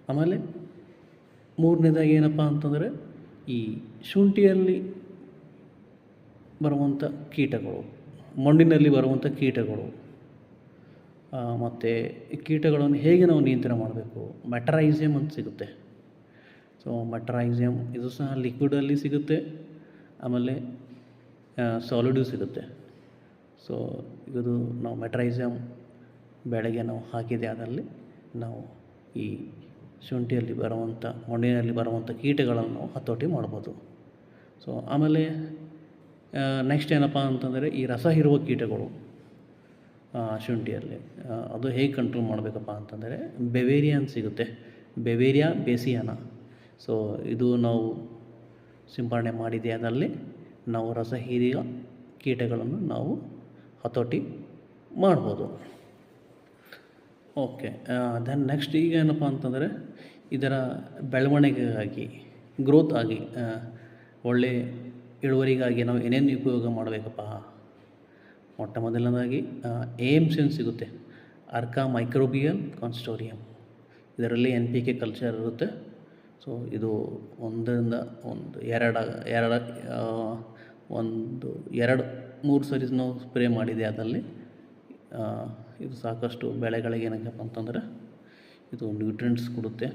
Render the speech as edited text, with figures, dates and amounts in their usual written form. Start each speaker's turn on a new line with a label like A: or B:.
A: ಆಮೇಲೆ ಮೂರನೇದಾಗಿ ಏನಪ್ಪ ಅಂತಂದರೆ ಈ ಶುಂಠಿಯಲ್ಲಿ ಬರುವಂಥ ಕೀಟಗಳು, ಮಣ್ಣಿನಲ್ಲಿ ಬರುವಂಥ ಕೀಟಗಳು, ಮತ್ತು ಈ ಕೀಟಗಳನ್ನು ಹೇಗೆ ನಾವು ನಿಯಂತ್ರಣ ಮಾಡಬೇಕು. ಮೆಟರೈಸಿಯಮ್ ಅಂತ ಸಿಗುತ್ತೆ. ಸೊ ಮೆಟರೈಸಿಯಮ್ ಇದು ಸಹ ಲಿಕ್ವಿಡಲ್ಲಿ ಸಿಗುತ್ತೆ, ಆಮೇಲೆ ಸಾಲಿಡು ಸಿಗುತ್ತೆ. ಸೊ ಇದು ನಾವು ಮೆಟರೈಸಿಯಮ್ ಬೆಳೆಗೆ ನಾವು ಹಾಕಿದೆ ಅದರಲ್ಲಿ ನಾವು ಈ ಶುಂಠಿಯಲ್ಲಿ ಬರುವಂಥ, ಮಣ್ಣಿನಲ್ಲಿ ಬರುವಂಥ ಕೀಟಗಳನ್ನು ನಾವು ಹತೋಟಿ ಮಾಡ್ಬೋದು. ಸೊ ಆಮೇಲೆ ನೆಕ್ಸ್ಟ್ ಏನಪ್ಪ ಅಂತಂದರೆ ಈ ರಸ ಹೀರುವ ಕೀಟಗಳು ಶುಂಠಿಯಲ್ಲಿ ಅದು ಹೇಗೆ ಕಂಟ್ರೋಲ್ ಮಾಡಬೇಕಪ್ಪ ಅಂತಂದರೆ ಬೆವೇರಿಯಾ ಅಂತ ಸಿಗುತ್ತೆ, ಬೆವೇರಿಯಾ ಬೇಸಿಯಾನ. ಸೊ ಇದು ನಾವು ಸಿಂಪರಣೆ ಮಾಡಿದೆ ಅದರಲ್ಲಿ ನಾವು ರಸ ಹೀರುವ ಕೀಟಗಳನ್ನು ನಾವು ಹತೋಟಿ ಮಾಡ್ಬೋದು. ಓಕೆ, ದೆನ್ ನೆಕ್ಸ್ಟ್ ಈಗ ಏನಪ್ಪ ಅಂತಂದರೆ ಇದರ ಬೆಳವಣಿಗೆಗಾಗಿ, ಗ್ರೋತ್ ಆಗಿ, ಒಳ್ಳೆಯ ಇಳುವರಿಗಾಗಿ ನಾವು ಏನೇನು ಉಪಯೋಗ ಮಾಡಬೇಕಪ್ಪ. ಮೊಟ್ಟ ಮೊದಲನೇದಾಗಿ AMC ಅಂತ ಸಿಗುತ್ತೆ, ಅರ್ಕಾ ಮೈಕ್ರೋಬಿಯಲ್ ಕಾನ್ಸ್ಟೋರಿಯಂ. ಇದರಲ್ಲಿ NPK ಕಲ್ಚರ್ ಇರುತ್ತೆ. ಸೊ ಇದು 2-3 ಸರಿ ನಾವು ಸ್ಪ್ರೇ ಮಾಡಿದೆ ಅದರಲ್ಲಿ. ಇದು ಸಾಕಷ್ಟು ಬೆಳೆಗಳಿಗೆ ಏನಕ್ಕಪ್ಪ ಅಂತಂದರೆ ಇದು ನ್ಯೂಟ್ರಿಯೆಂಟ್ಸ್ ಕೊಡುತ್ತೆ.